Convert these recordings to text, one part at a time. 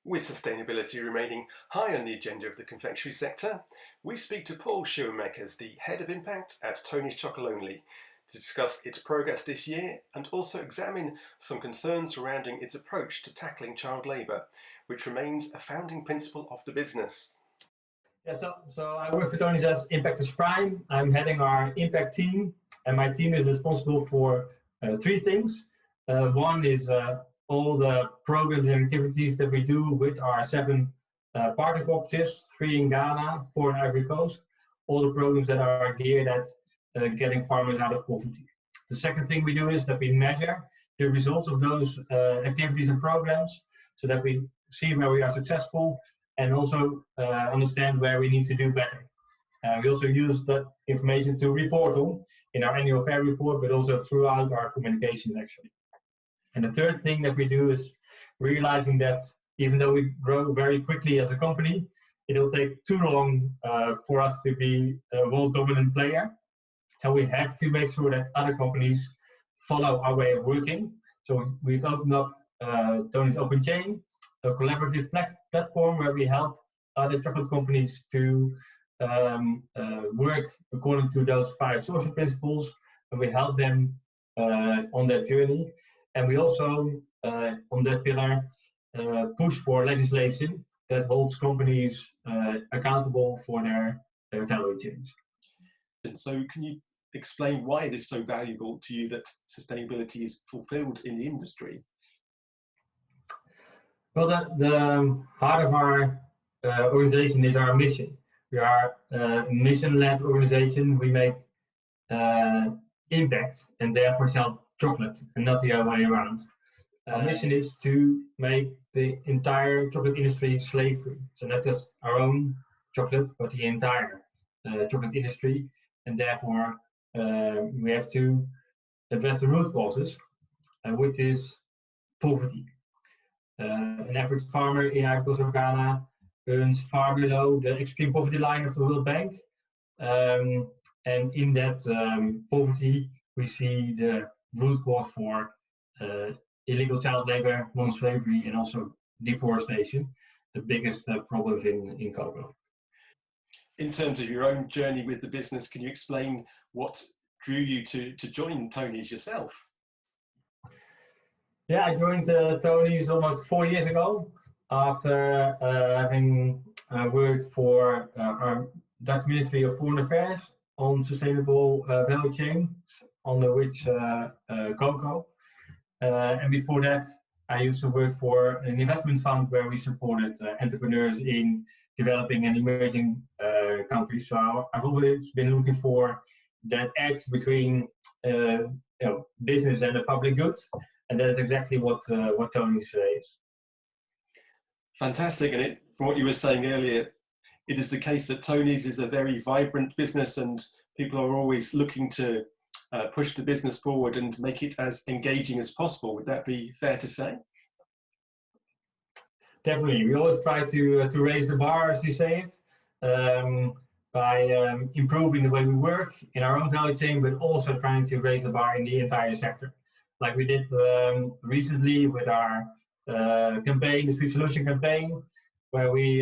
With sustainability remaining high on the agenda of the confectionery sector, we speak to Paul Schoenmakers, the Head of Impact at Tony's Chocolonely, to discuss its progress this year and also examine some concerns surrounding its approach to tackling child labour, which remains a founding principle of the business. Yeah, so I work for Tony's as Impact is Prime. I'm heading our impact team, and my team is responsible for three things. One is all the programs and activities that we do with our 7 partner cooperatives, 3 in Ghana, 4 in Ivory Coast, all the programs that are geared at getting farmers out of poverty. The second thing we do is that we measure the results of those activities and programs so that we see where we are successful and also understand where we need to do better. We also use that information to report on in our annual fair report, but also throughout our communications actually. And the third thing that we do is realizing that even though we grow very quickly as a company, it'll take too long for us to be a world dominant player. So we have to make sure that other companies follow our way of working. So we've opened up Tony's Open Chain, a collaborative platform where we help other chocolate companies to work according to those 5 social principles, and we help them on that journey. And we also, on that pillar, push for legislation that holds companies accountable for their value chains. And so can you explain why it is so valuable to you that sustainability is fulfilled in the industry? Well, the heart of our organization is our mission. We are a mission-led organization. We make impact and therefore sell chocolate and not the other way around. Our mission is to make the entire chocolate industry slave-free. So not just our own chocolate, but the entire chocolate industry. And therefore, we have to address the root causes, which is poverty. An average farmer in Ivory Coast of Ghana earns far below the extreme poverty line of the World Bank. And in that poverty, we see the root cause for illegal child labor, non-slavery, and also deforestation, the biggest problems in cocoa. In terms of your own journey with the business, can you explain what drew you to join Tony's yourself? Yeah, I joined Tony's almost 4 years ago after having worked for our Dutch Ministry of Foreign Affairs on sustainable value chains, under which cocoa. And before that, I used to work for an investment fund where we supported entrepreneurs in developing and emerging countries. So I've always been looking for that edge between business and the public good, and that is exactly what Tony's is. Fantastic, and from what you were saying earlier, it is the case that Tony's is a very vibrant business, and people are always looking to push the business forward and make it as engaging as possible. Would that be fair to say? Definitely. We always try to raise the bar, as you say it, by improving the way we work in our own value chain, but also trying to raise the bar in the entire sector. Like we did recently with our campaign, the Sweet Solution campaign, where we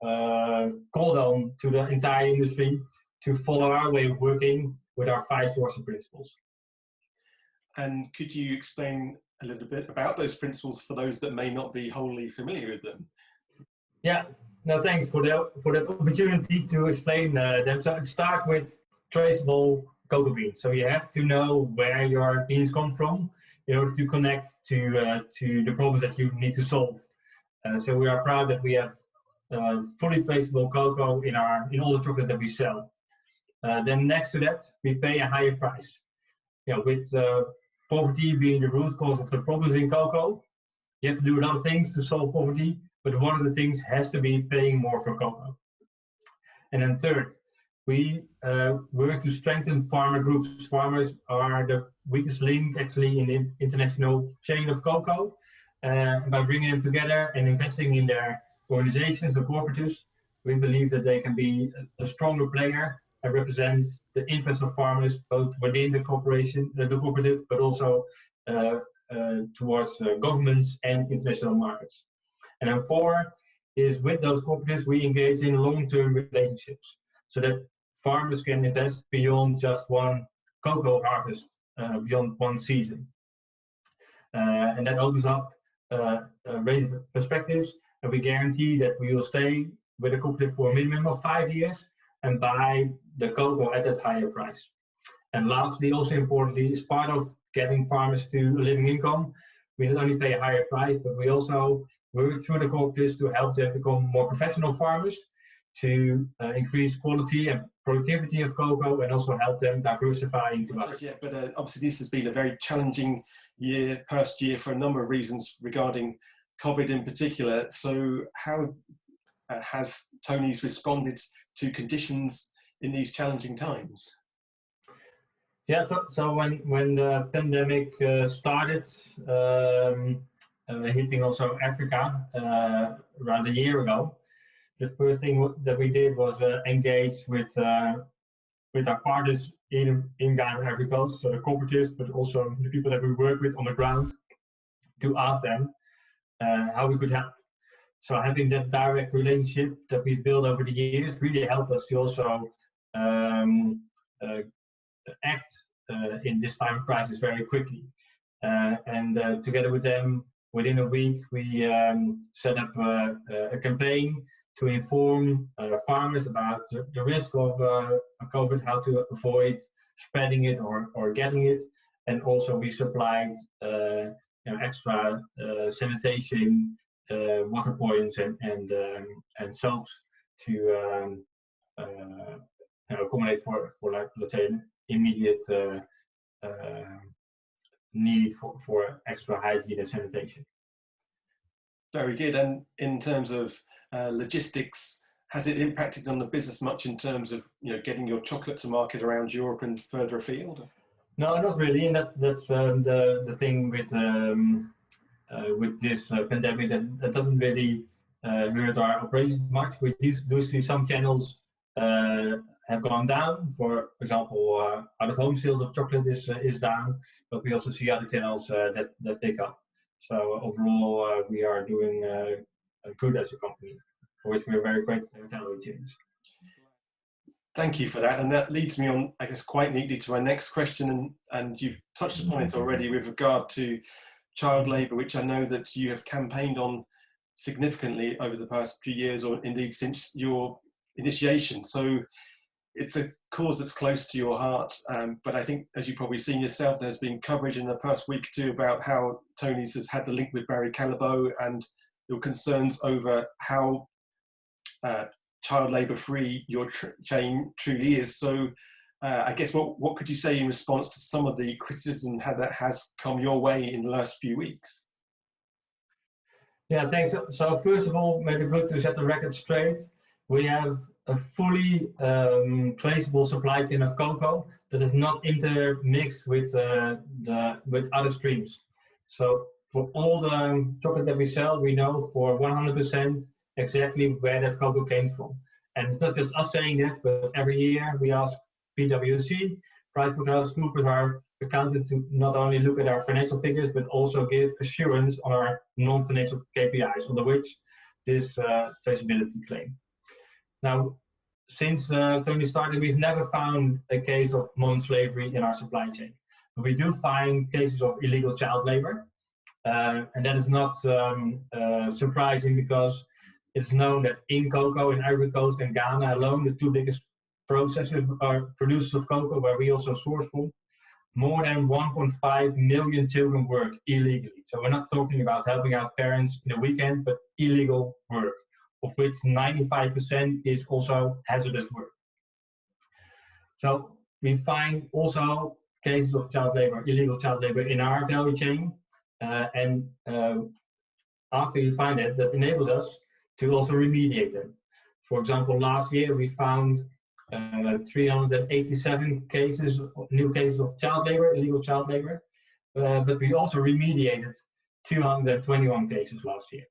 called on to the entire industry to follow our way of working with our 5 sourcing principles. And could you explain a little bit about those principles for those that may not be wholly familiar with them? Yeah, no, thanks for that opportunity to explain them. So it starts with traceable cocoa beans. So you have to know where your beans come from in order to connect to the problems that you need to solve. So we are proud that we have fully traceable cocoa in all the chocolate that we sell. Then next to that, we pay a higher price. With poverty being the root cause of the problems in cocoa, you have to do a lot of things to solve poverty, but one of the things has to be paying more for cocoa. And then third, we work to strengthen farmer groups. Farmers are the weakest link actually in the international chain of cocoa. By bringing them together and investing in their organizations, the cooperatives, we believe that they can be a stronger player and represent the interests of farmers both within the corporation, the cooperative, but also towards governments and international markets. And then 4 is with those cooperatives, we engage in long-term relationships so that farmers can invest beyond just one cocoa harvest, beyond one season. And that opens up range of perspectives, and we guarantee that we will stay with a cooperative for a minimum of 5 years and buy the cocoa at that higher price. And lastly, also importantly, as part of getting farmers to a living income, we not only pay a higher price, but we also work through the cooperatives to help them become more professional farmers, to increase quality and productivity of cocoa, and also help them diversify into others. Yeah, but obviously this has been a very challenging past year for a number of reasons regarding COVID in particular. So how has Tony's responded to conditions in these challenging times? Yeah, so when the pandemic started, hitting also Africa around a year ago, the first thing that we did was engage with our partners in Ghana and Ivory Coast, so the cooperatives, but also the people that we work with on the ground, to ask them how we could help. So having that direct relationship that we've built over the years really helped us to also act in this time of crisis very quickly. And together with them, within a week, we set up a campaign to inform farmers about the risk of COVID, how to avoid spreading it or getting it. And also we supplied extra sanitation, water points and soaps to accommodate for like, let's say, an immediate need for extra hygiene and sanitation. Very good. And in terms of logistics, has it impacted on the business much in terms of getting your chocolate to market around Europe and further afield? No, not really. And that's the thing with this pandemic, that doesn't really hurt our operations much. We do see some channels have gone down. For example, out-of-home sales of chocolate is down, but we also see other channels that pick up. So overall, we are doing good as a company, for which we are very grateful for value chains. Thank you for that. And that leads me on, I guess, quite neatly to my next question. And you've touched upon it already with regard to child labour, which I know that you have campaigned on significantly over the past few years, or indeed since your initiation. So it's a cause that's close to your heart. But I think, as you've probably seen yourself, there's been coverage in the past week or two about how Tony's has had the link with Barry Callebaut and your concerns over how child labour free your chain truly is. So I guess what could you say in response to some of the criticism that has come your way in the last few weeks? Yeah, thanks. So first of all, maybe good to set the record straight. We have a fully traceable supply chain of cocoa that is not intermixed with other streams. So for all the chocolate that we sell, we know for 100% exactly where that cocoa came from. And it's not just us saying that, but every year we ask PwC, PricewaterhouseCoopers, our accountant, to not only look at our financial figures, but also give assurance on our non-financial KPIs, under which this traceability claim. Now, since Tony started, we've never found a case of modern slavery in our supply chain. But we do find cases of illegal child labor, and that is not surprising, because it's known that in cocoa, in Ivory Coast and Ghana alone, the two biggest processors are producers of cocoa, where we also source from, more than 1.5 million children work illegally. So we're not talking about helping out parents in the weekend, but illegal work, of which 95% is also hazardous work. So we find also cases of child labor, illegal child labor, in our value chain. And after you find it, that enables us to also remediate them. For example, last year we found 387 cases, new cases of child labor, illegal child labor, but we also remediated 221 cases last year.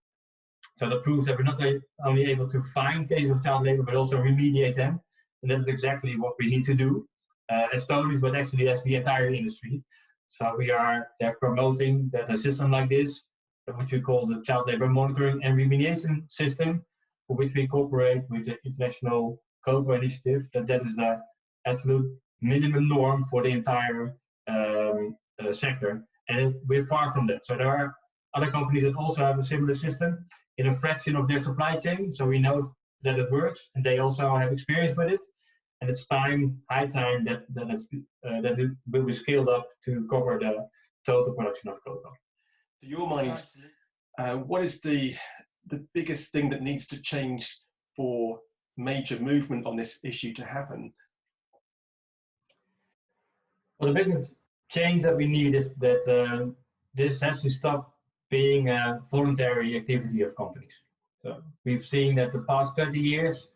So that proves that we're not only able to find cases of child labor, but also remediate them. And that is exactly what we need to do as Tony's, but actually as the entire industry. So we are promoting that a system like this which we call the Child Labour Monitoring and Remediation System, for which we cooperate with the International Cocoa Initiative. That is the absolute minimum norm for the entire sector. And we're far from that. So there are other companies that also have a similar system in a fraction of their supply chain. So we know that it works, and they also have experience with it. And it's high time that it will be scaled up to cover the total production of cocoa. To your mind, what is the biggest thing that needs to change for major movement on this issue to happen? Well, the biggest change that we need is that this has to stop being a voluntary activity of companies. So we've seen that the past 20 years,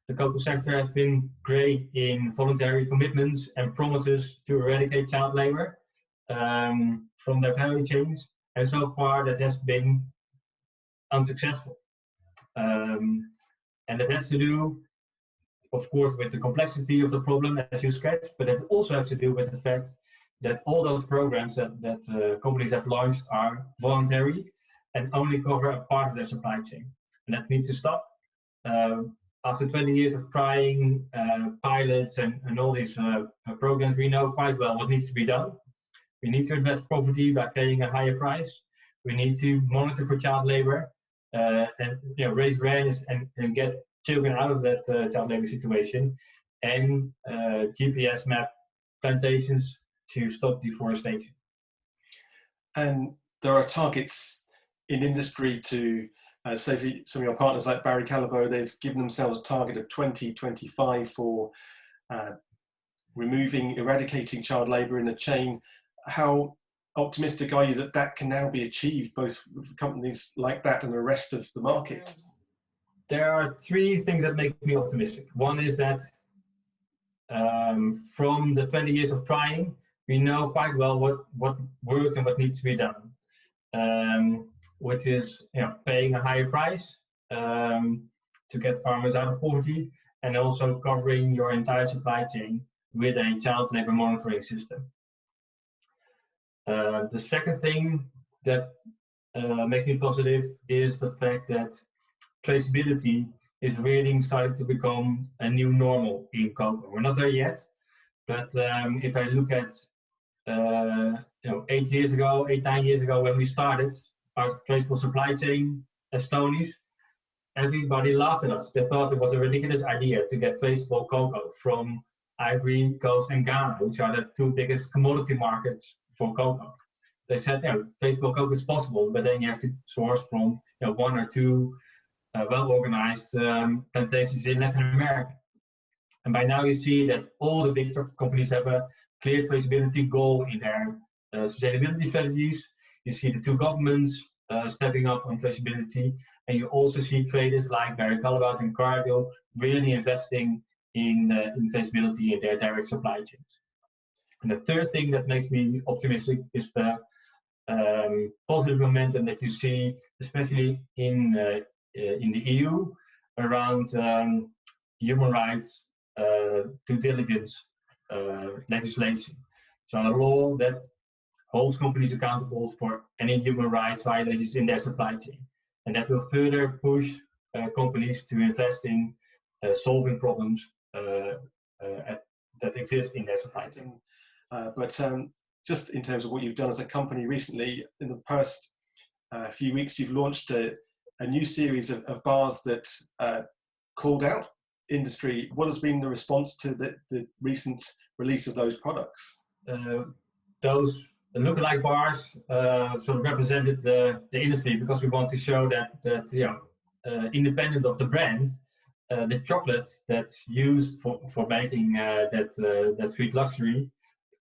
the cocoa sector has been great in voluntary commitments and promises to eradicate child labor from their value chains, and so far that has been unsuccessful. And that has to do, of course, with the complexity of the problem as you sketched, but it also has to do with the fact that all those programs that companies have launched are voluntary and only cover a part of their supply chain. And that needs to stop. After 20 years of trying pilots and all these programs, we know quite well what needs to be done. We need to address poverty by paying a higher price. We need to monitor for child labor and raise awareness and get children out of that child labor situation, and GPS map plantations to stop deforestation. And there are targets in industry to say for some of your partners like Barry Callebaut, they've given themselves a target of 2025 for eradicating child labour in the chain. How optimistic are you that that can now be achieved, both for companies like that and the rest of the market? There are three things that make me optimistic. One is that from the 20 years of trying, we know quite well what works and what needs to be done, which is paying a higher price to get farmers out of poverty, and also covering your entire supply chain with a child labor monitoring system. The second thing that makes me positive is the fact that traceability is really starting to become a new normal in cocoa. We're not there yet, but if I look at 8, 9 years ago when we started our traceable supply chain as Tony's, everybody laughed at us. They thought it was a ridiculous idea to get traceable cocoa from Ivory Coast and Ghana, which are the two biggest commodity markets for cocoa. They said, traceable cocoa is possible, but then you have to source from 1 or 2 well-organized plantations in Latin America. And by now you see that all the big chocolate companies have a clear traceability goal in their sustainability strategies. You see the two governments stepping up on traceability, and you also see traders like Barry Callebaut and Cargill really investing in traceability in their direct supply chains. And the third thing that makes me optimistic is the positive momentum that you see, especially in the EU, around human rights due diligence legislation. So a law that holds companies accountable for any human rights violations in their supply chain. And that will further push companies to invest in solving problems that exist in their supply chain. But just in terms of what you've done as a company recently, in the past few weeks, you've launched a new series of bars that called out industry. What has been the response to the recent release of those products? Those lookalike bars sort of represented the industry, because we want to show that independent of the brand, the chocolate that's used for making that sweet luxury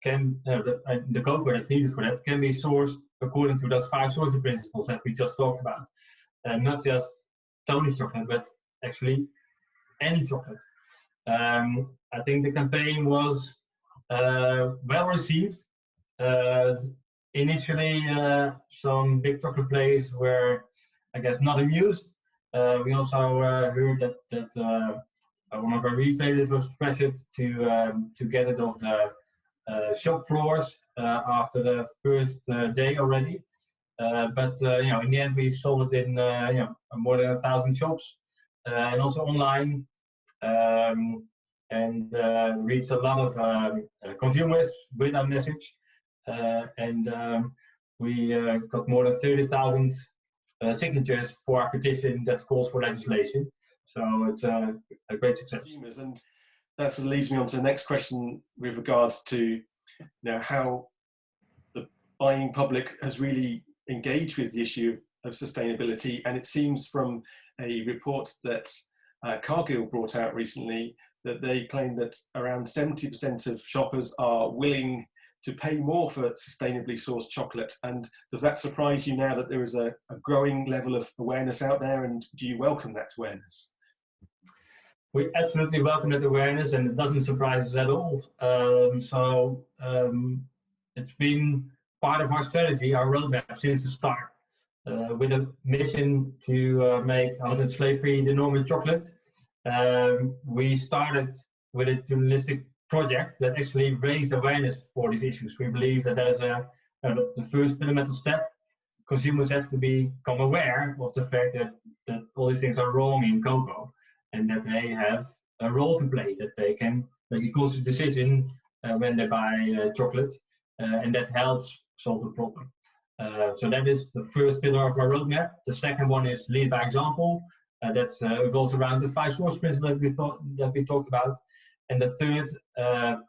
the cocoa that's needed for that can be sourced according to those 5 sourcing principles that we just talked about. Not just Tony's chocolate, but actually any chocolate. I think the campaign was well received. Initially, some big chocolate players were, I guess, not amused. We also heard that one of our retailers was pressured to get it off the shop floors after the first day already. But in the end, we sold it in more than 1,000 shops and also online, and reached a lot of consumers with our message. We got more than 30,000 signatures for our petition that calls for legislation. So it's a great success. And that sort of leads me on to the next question with regards to how the buying public has really engaged with the issue of sustainability. And it seems from a report that Cargill brought out recently that they claim that around 70% of shoppers are willing to pay more for sustainably sourced chocolate. And does that surprise you now that there is a growing level of awareness out there, and do you welcome that awareness? We absolutely welcome that awareness, and it doesn't surprise us at all. It's been part of our strategy, our roadmap since the start, with a mission to make 100% slave-free the normal chocolate. We started with a journalistic project that actually raised awareness for these issues. We believe that is the first fundamental step. Consumers have to become aware of the fact that all these things are wrong in cocoa, and that they have a role to play, that they can make a conscious decision when they buy chocolate, and that helps solve the problem. So that is the first pillar of our roadmap. The second one is lead by example. That revolves around the 5 source principle that we talked about. And the third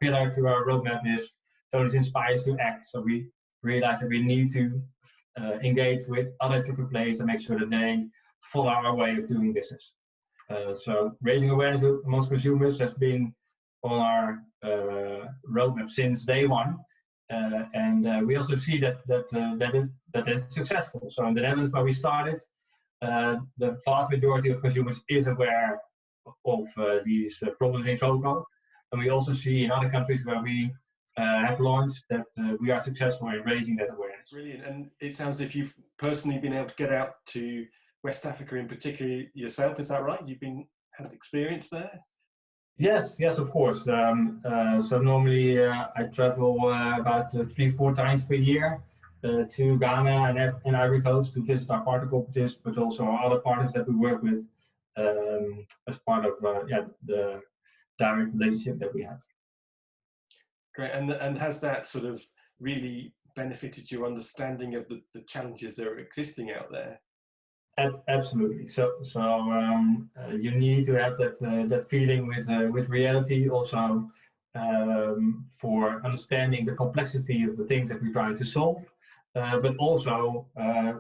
pillar to our roadmap is Tony's Inspires to Act. So we realize that we need to engage with other chocolate players and make sure that they follow our way of doing business. So raising awareness amongst consumers has been on our roadmap since day one, and we also see that it's successful. So in the Netherlands, where we started, the vast majority of consumers is aware of these problems in cocoa, and we also see in other countries where we have launched that we are successful in raising that awareness. Brilliant, and it sounds as if you've personally been able to get out to West Africa in particular yourself, is that right? You've had experience there? Yes, of course. So normally I travel about 3-4 times per year to Ghana and Ivory Coast to visit our partner cooperatives, but also our other partners that we work with as part of the direct relationship that we have. Great, and has that sort of really benefited your understanding of the challenges that are existing out there? Absolutely. So you need to have that feeling with reality also, for understanding the complexity of the things that we're trying to solve. But also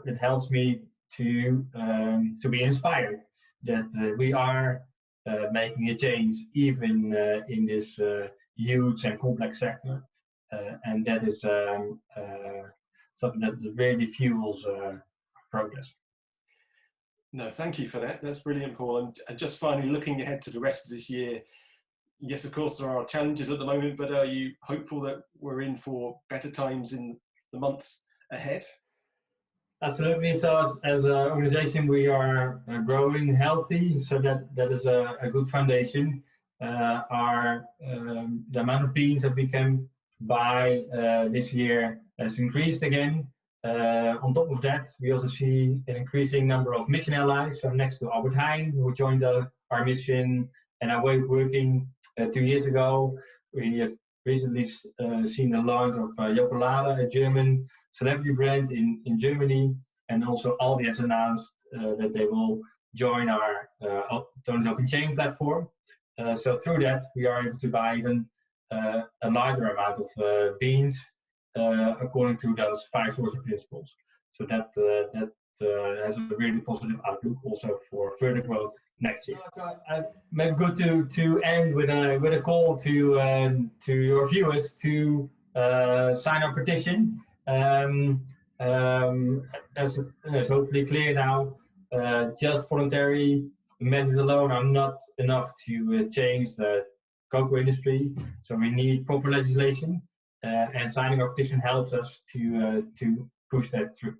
it helps me to be inspired that we are making a change even in this huge and complex sector, and that is something that really fuels progress. No, thank you for that. That's brilliant, Paul. And just finally, looking ahead to the rest of this year, yes, of course, there are challenges at the moment, but are you hopeful that we're in for better times in the months ahead? Absolutely. So as an organization, we are growing healthy, so that is a good foundation. The amount of beans that we can buy this year has increased again. On top of that, we also see an increasing number of mission allies. So next to Albert Heijn, who joined our mission and our way of working 2 years ago, we have recently seen the launch of Chocolonely, a German celebrity brand in Germany, and also Aldi has announced that they will join our Tony's Open Chain platform. So through that, we are able to buy even a larger amount of beans according to those 5 source principles. So that has a really positive outlook also for further growth next year. Maybe good to end with a call to your viewers to sign our petition. As hopefully clear now, just voluntary measures alone are not enough to change the cocoa industry. So we need proper legislation, and signing our petition helps us to push that through.